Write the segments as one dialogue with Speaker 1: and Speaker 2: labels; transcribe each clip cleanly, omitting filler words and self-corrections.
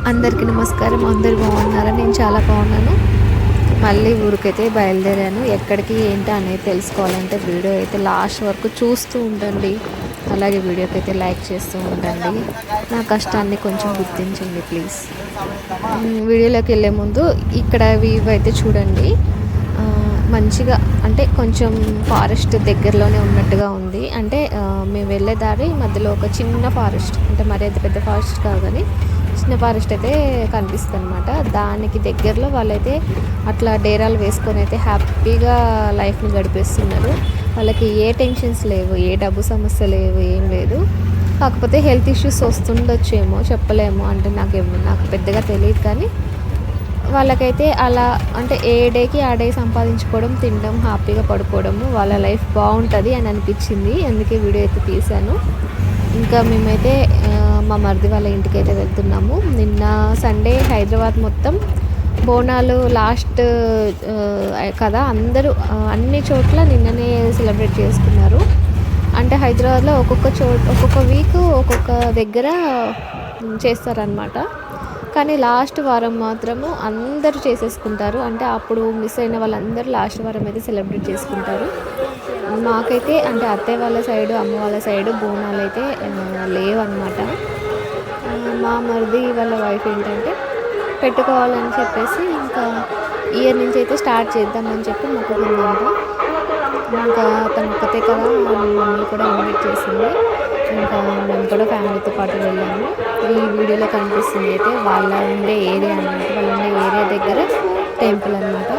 Speaker 1: అందరికీ నమస్కారం. అందరు బాగున్నారా? నేను చాలా బాగున్నాను. మళ్ళీ ఊరికైతే బయలుదేరాను. ఎక్కడికి ఏంటి అనేది తెలుసుకోవాలంటే వీడియో అయితే లాస్ట్ వరకు చూస్తూ ఉండండి. అలాగే వీడియోకి అయితే లైక్ చేస్తూ ఉండండి. నా కష్టాన్ని కొంచెం గుర్తించండి ప్లీజ్. వీడియోలోకి వెళ్ళే ముందు ఇక్కడ వ్యూ అయితే చూడండి. మంచిగా అంటే కొంచెం ఫారెస్ట్ దగ్గరలోనే ఉన్నట్టుగా ఉంది. అంటే మేము వెళ్ళే దారి మధ్యలో ఒక చిన్న ఫారెస్ట్, అంటే మరీ అంత పెద్ద ఫారెస్ట్ కాదు కానీ చిన్న ఫారెస్ట్ అయితే కనిపిస్తుంది అనమాట. దానికి దగ్గరలో వాళ్ళైతే అట్లా డేరాలు వేసుకొని అయితే హ్యాపీగా లైఫ్ని గడిపేస్తున్నారు. వాళ్ళకి ఏ టెన్షన్స్ లేవు, ఏ డబ్బు సమస్య లేవు, ఏం లేదు. కాకపోతే హెల్త్ ఇష్యూస్ వస్తుండొచ్చేమో, చెప్పలేము. అంటే నాకు పెద్దగా తెలియదు కానీ వాళ్ళకైతే అలా అంటే ఏ డేకి ఆ డే సంపాదించుకోవడం, తినడం, హ్యాపీగా పడుకోవడము, వాళ్ళ లైఫ్ బాగుంటుంది అని అనిపించింది. అందుకే వీడియో అయితే తీశాను. ఇంకా మేమైతే మా మరిది వాళ్ళ ఇంటికి అయితే వెళ్తున్నాము. నిన్న సండే హైదరాబాద్ మొత్తం బోనాలు లాస్ట్ కదా, అందరూ అన్ని చోట్ల నిన్ననే సెలబ్రేట్ చేసుకున్నారు. అంటే హైదరాబాద్లో ఒక్కొక్క వీక్ ఒక్కొక్క దగ్గర చేస్తారనమాట. కానీ లాస్ట్ వారం మాత్రము అందరూ చేసేసుకుంటారు. అంటే అప్పుడు మిస్ అయిన వాళ్ళందరూ లాస్ట్ వారం అయితే సెలబ్రేట్ చేసుకుంటారు. మాకైతే అంటే అత్తయ్య వాళ్ళ సైడు, అమ్మ వాళ్ళ సైడు బోనాలు అయితే లేవు అనమాట. మా మరిది వాళ్ళ వైఫ్ ఏంటంటే పెట్టుకోవాలని చెప్పేసి ఇంకా ఇయర్ నుంచి అయితే స్టార్ట్ చేద్దామని చెప్పి మొక్కుకుందంట. ఇంకా తను ఒక్కతే కదా, మమ్మల్ని కూడా ఇన్వైట్ చేసింది. ఇంకా మేము కూడా ఫ్యామిలీతో పాటు వెళ్ళాము. ఈ వీడియోలో కనిపిస్తుంది అయితే వాళ్ళ ఉండే ఏరియా అనమాట. వాళ్ళ ఉండే ఏరియా దగ్గర టెంపుల్ అనమాట.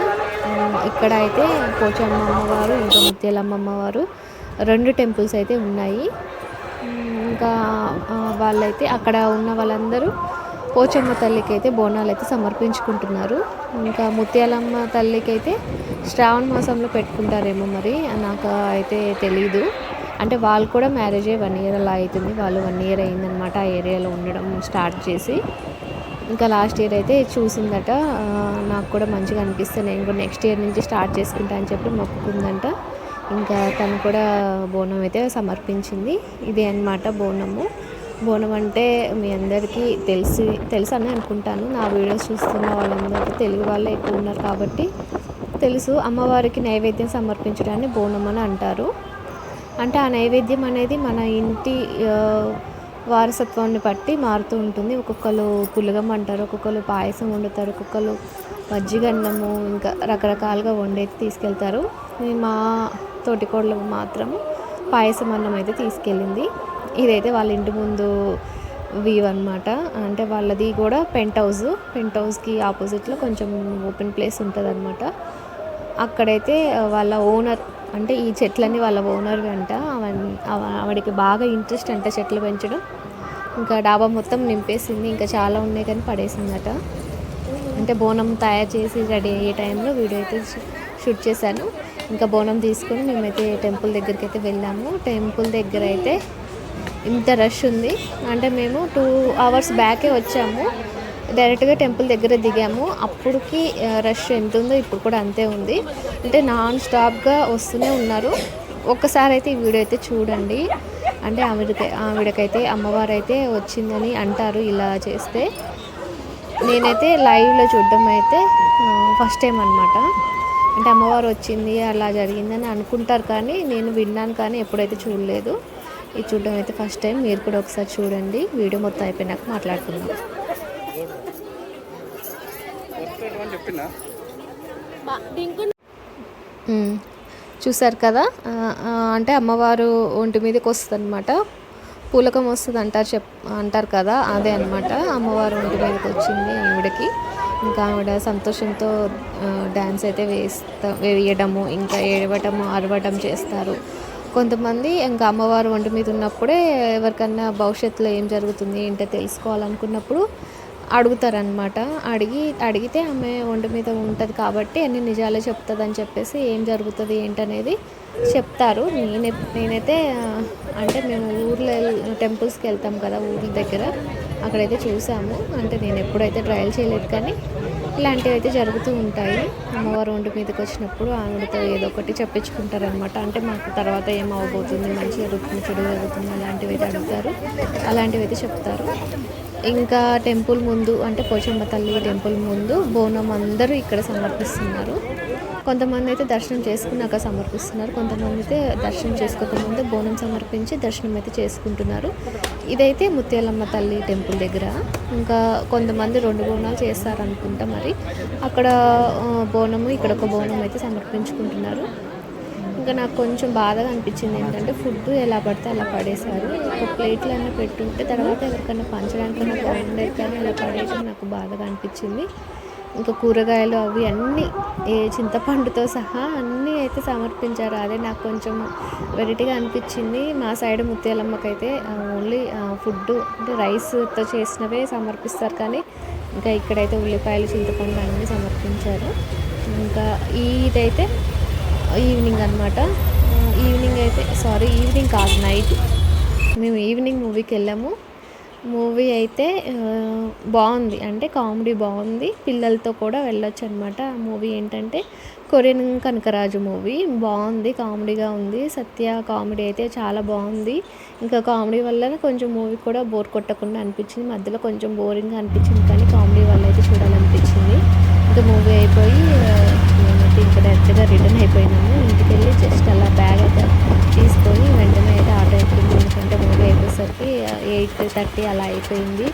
Speaker 1: ఇక్కడ అయితే పోచమ్మ అమ్మవారు, ఇంకా ముత్యాలమ్మ అమ్మవారు, 2 టెంపుల్స్ అయితే ఉన్నాయి. ఇంకా వాళ్ళైతే అక్కడ ఉన్న వాళ్ళందరూ పోచమ్మ తల్లికి అయితే బోనాలు అయితే సమర్పించుకుంటున్నారు. ఇంకా ముత్యాలమ్మ తల్లికి అయితే శ్రావణ మాసంలో పెట్టుకుంటారేమో, మరి నాకు అయితే తెలీదు. అంటే వాళ్ళు కూడా మ్యారేజ్ అయ్యి 1 ఇయర్ అలా అవుతుంది. వాళ్ళు 1 ఇయర్ అయిందనమాట ఆ ఏరియాలో ఉండడం స్టార్ట్ చేసి. ఇంకా లాస్ట్ ఇయర్ అయితే చూసిందట. నాకు కూడా మంచిగా అనిపిస్తే నేను కూడా నెక్స్ట్ ఇయర్ నుంచి స్టార్ట్ చేసుకుంటా అని చెప్పి మొక్కుకుందంట. ఇంకా తను కూడా బోనం అయితే సమర్పించింది. ఇదే అన్నమాట బోనము. బోనం అంటే మీ అందరికీ తెలుసు అని అనుకుంటాను. నా వీడియోస్ చూస్తున్న వాళ్ళందరికీ తెలుగు వాళ్ళే ఎక్కువ ఉన్నారు కాబట్టి తెలుసు. అమ్మవారికి నైవేద్యం సమర్పించడాన్ని బోనం అని అంటారు. అంటే ఆ నైవేద్యం అనేది మన ఇంటి వారసత్వాన్ని బట్టి మారుతూ ఉంటుంది. ఒక్కొక్కరు పులగం అంటారు, ఒక్కొక్కరు పాయసం వండుతారు, ఒక్కొక్కరు మజ్జిగన్నము, ఇంకా రకరకాలుగా వండైతే తీసుకెళ్తారు. మా తోటికోడలు మాత్రం పాయసం అన్నం అయితే తీసుకెళ్ళింది. ఇదైతే వాళ్ళ ఇంటి ముందు వ్యూ అనమాట. అంటే వాళ్ళది కూడా పెంట్ హౌస్కి ఆపోజిట్లో కొంచెం ఓపెన్ ప్లేస్ ఉంటుంది అనమాట. అక్కడైతే వాళ్ళ ఓనర్, అంటే ఈ చెట్లన్నీ వాళ్ళ ఓనర్వి అంట. ఆవిడకి బాగా ఇంట్రెస్ట్ అంట చెట్లు పెంచడం. ఇంకా డాబా మొత్తం నింపేసింది. ఇంకా చాలా ఉన్నాయి కానీ పడేసిందట. అంటే బోనం తయారు చేసి రెడీ అయ్యే టైంలో వీడియో అయితే షూట్ చేశాను. ఇంకా బోనం తీసుకొని మేమైతే టెంపుల్ దగ్గరికి అయితే వెళ్ళాము. టెంపుల్ దగ్గర అయితే ఇంత రష్ ఉంది. అంటే మేము 2 hours బ్యాకే వచ్చాము. డైరెక్ట్గా టెంపుల్ దగ్గర దిగాము. అప్పటికి రష్ ఎంత ఉందో ఇప్పుడు కూడా అంతే ఉంది. అంటే నాన్ స్టాప్గా వస్తూనే ఉన్నారు. ఒక్కసారి అయితే ఈ వీడియో అయితే చూడండి. అంటే ఆవిడకైతే అమ్మవారు అయితే వచ్చిందని అంటారు ఇలా చేస్తే. నేనైతే లైవ్లో చూడడం అయితే ఫస్ట్ టైం అనమాట. అంటే అమ్మవారు వచ్చింది అలా జరిగిందని అనుకుంటారు కానీ నేను విన్నాను కానీ ఎప్పుడైతే చూడలేదు. ఇది చూడడం అయితే ఫస్ట్ టైం. మీరు కూడా ఒకసారి చూడండి. వీడియో మొత్తం అయిపోయినాక మాట్లాడుకుందాం. చూసారు కదా, అంటే అమ్మవారు ఒంటి మీదకి వస్తుంది అనమాట. పూలకం వస్తుంది అంటారు కదా, అదే అనమాట. అమ్మవారు ఒంటి మీదకి వచ్చింది ఆవిడకి. ఇంకా ఆవిడ సంతోషంతో డ్యాన్స్ అయితే వేయడము, ఇంకా ఏడవటము, అరవటం చేస్తారు. కొంతమంది ఇంకా అమ్మవారు ఒంటి మీద ఉన్నప్పుడే ఎవరికన్నా భవిష్యత్తులో ఏం జరుగుతుంది ఏంటో తెలుసుకోవాలనుకున్నప్పుడు అడుగుతారనమాట. అడిగితే ఆమె ఒంటి మీద ఉంటుంది కాబట్టి అన్ని నిజాలే చెప్తుంది అని చెప్పేసి ఏం జరుగుతుంది ఏంటనేది చెప్తారు. నేనైతే అంటే మేము ఊర్లో టెంపుల్స్కి వెళ్తాం కదా ఊర్ల దగ్గర, అక్కడైతే చూసాము. అంటే నేను ఎప్పుడైతే ట్రయల్ చేయలేదు కానీ ఇలాంటివి అయితే జరుగుతూ ఉంటాయి. అమ్మవారు ఒంటి మీదకి వచ్చినప్పుడు ఆవిడతో ఏదో ఒకటి చెప్పించుకుంటారనమాట. అంటే మాకు తర్వాత ఏం అవ్వబోతుంది, మంచి జరుగుతుంది, చెడు జరుగుతుంది, అలాంటివి అయితే అడుగుతారు. అలాంటివి అయితే చెప్తారు. ఇంకా టెంపుల్ ముందు అంటే పోచమ్మ తల్లి టెంపుల్ ముందు బోనం అందరూ ఇక్కడ సమర్పిస్తున్నారు. కొంతమంది అయితే దర్శనం చేసుకున్నాక సమర్పిస్తున్నారు. కొంతమంది అయితే దర్శనం చేసుకోకముందే బోనం సమర్పించి దర్శనం అయితే చేసుకుంటున్నారు. ఇదైతే ముత్యాలమ్మ తల్లి టెంపుల్ దగ్గర. ఇంకా కొంతమంది 2 బోనాలు చేస్తారనుకుంటా మరి. అక్కడ బోనము, ఇక్కడ ఒక బోనం అయితే సమర్పించుకుంటున్నారు. ఇంకా నాకు కొంచెం బాధగా అనిపించింది ఏంటంటే ఫుడ్ ఎలా పడితే అలా పడేశారు. ఒక ప్లేట్లన్నా పెట్టుంటే తర్వాత ఎవరికన్నా పంచడానికన్నా బాగుండేది, కానీ అలా పడేయడం నాకు బాధగా అనిపించింది. ఇంకా కూరగాయలు అవి అన్నీ చింతపండుతో సహా అన్నీ అయితే సమర్పించారు. అదే నాకు కొంచెం వెరైటీగా అనిపించింది. మా సైడ్ ముత్యాలమ్మకైతే ఓన్లీ ఫుడ్ అంటే రైస్తో చేసినవే సమర్పిస్తారు, కానీ ఇంకా ఇక్కడైతే ఉల్లిపాయలు, చింతపండు అన్నీ సమర్పించారు. ఇంకా ఇదైతే ఈవినింగ్ అనమాట. ఈవినింగ్ కాదు, నైట్. మేము ఈవినింగ్ మూవీకి వెళ్ళాము. మూవీ అయితే బాగుంది, అంటే కామెడీ బాగుంది, పిల్లలతో కూడా వెళ్ళొచ్చు అనమాట. ఆ మూవీ ఏంటంటే కొరియన్ కనకరాజు మూవీ. బాగుంది, కామెడీగా ఉంది. సత్య కామెడీ అయితే చాలా బాగుంది. ఇంకా కామెడీ వల్ల కొంచెం మూవీ కూడా బోర్ కొట్టకుండా అనిపించింది. మధ్యలో కొంచెం బోరింగ్గా అనిపించింది, కానీ కామెడీ వల్ల అయితే చూడాలనిపించింది. ఇంకా మూవీ అయిపోయి మేమైతే ఇంకా డైరెక్ట్గా రిటర్న్ అయిపోయినాము. ఇంటికి వెళ్ళి జస్ట్ అలా బ్యాగ్ అయితే తీసుకొని వెంటనే అయితే ఆటో ఎక్కింది. ఎందుకంటే మూవీ అయిపోయేసరికి 8:30 అలా అయిపోయింది.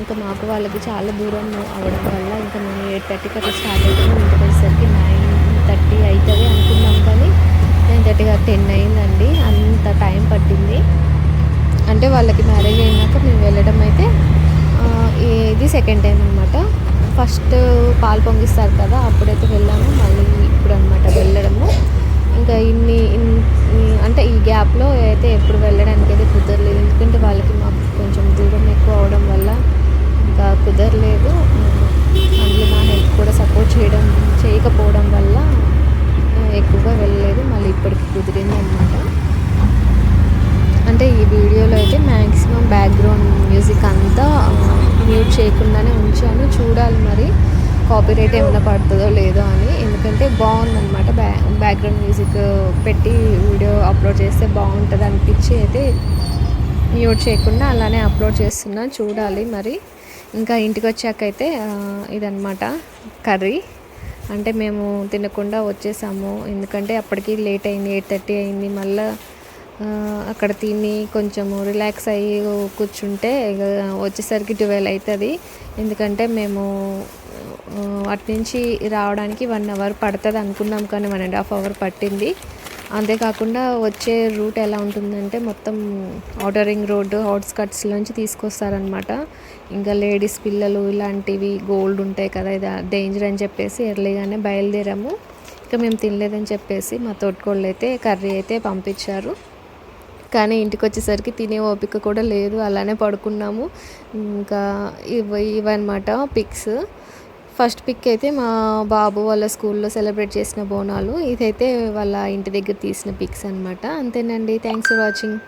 Speaker 1: ఇంకా మాకు వాళ్ళకి చాలా దూరం అవ్వడం వల్ల ఇంకా మేము 8:30కి అట్లా స్టార్ట్ అయిపోయింది. ఇంటికి వచ్చేసరికి 9:30 అవుతుంది అనుకున్నాం, కానీ 9:30 10 అయిందండి. అంత టైం పట్టింది. అంటే వాళ్ళకి మ్యారేజ్ అయినాక మేము వెళ్ళడం అయితే ఇది సెకండ్ టైం అనమాట. ఫస్ట్ పాలు పొంగిస్తారు కదా, అప్పుడైతే వెళ్ళాము. మళ్ళీ ఇప్పుడు అనమాట వెళ్ళడము. ఇంకా అంటే ఈ గ్యాప్లో అయితే ఎప్పుడు వెళ్ళడానికి అయితే కుదరలేదు. ఎందుకంటే వాళ్ళకి మాకు కొంచెం దూరం ఎక్కువ అవడం వల్ల ఇంకా కుదరలేదు. అందులో నా హెల్త్ కూడా సపోర్ట్ చేయకపోవడం వల్ల ఎక్కువగా వెళ్ళలేదు. మళ్ళీ ఇప్పటికి కుదిరింది అనమాట. అంటే ఈ వీడియోలో అయితే మ్యాక్సిమం బ్యాక్గ్రౌండ్ మ్యూజిక్ అంతా మ్యూట్ చేయకుండానే ఉంచాను. చూడాలి మరి కాపీరైట్ ఏమైనా పడుతుందో లేదో అని. ఎందుకంటే బాగుందన్నమాట. బ్యాక్గ్రౌండ్ మ్యూజిక్ పెట్టి వీడియో అప్లోడ్ చేస్తే బాగుంటుంది అనిపించి అయితే మ్యూట్ చేయకుండా అలానే అప్లోడ్ చేస్తున్నా. చూడాలి మరి. ఇంకా ఇంటికి వచ్చాకైతే ఇదన్నమాట కర్రీ. అంటే మేము తినకుండా వచ్చేసాము, ఎందుకంటే అప్పటికి లేట్ అయింది, 8:30 అయింది. మళ్ళీ అక్కడ తిని కొంచెము రిలాక్స్ అయ్యి కూర్చుంటే వచ్చేసరికి 12 అవుతుంది. ఎందుకంటే మేము అటు నుంచి రావడానికి 1 అవర్ పడుతుంది అనుకున్నాం, కానీ 1.5 అవర్ పట్టింది. అంతేకాకుండా వచ్చే రూట్ ఎలా ఉంటుందంటే మొత్తం ఔటర్ రింగ్ రోడ్డు అవుట్స్కట్స్ నుంచి తీసుకొస్తారనమాట. ఇంకా లేడీస్, పిల్లలు ఇలాంటివి గోల్డ్ ఉంటాయి కదా, ఇది డేంజర్ అని చెప్పేసి ఎర్లీగానే బయలుదేరాము. ఇంకా మేము తినలేదని చెప్పేసి మా తోటికోళ్ళు అయితే కర్రీ అయితే పంపించారు. కానీ ఇంటికి వచ్చేసరికి తినే ఓపిక కూడా లేదు, అలానే పడుకున్నాము. ఇంకా ఇవన్నమాట పిక్స్. ఫస్ట్ పిక్ అయితే మా బాబు వాళ్ళ స్కూల్లో సెలబ్రేట్ చేసిన బోనాలు. ఇదైతే వాళ్ళ ఇంటి దగ్గర తీసిన పిక్స్ అనమాట. అంతేనండి. Thanks for watching.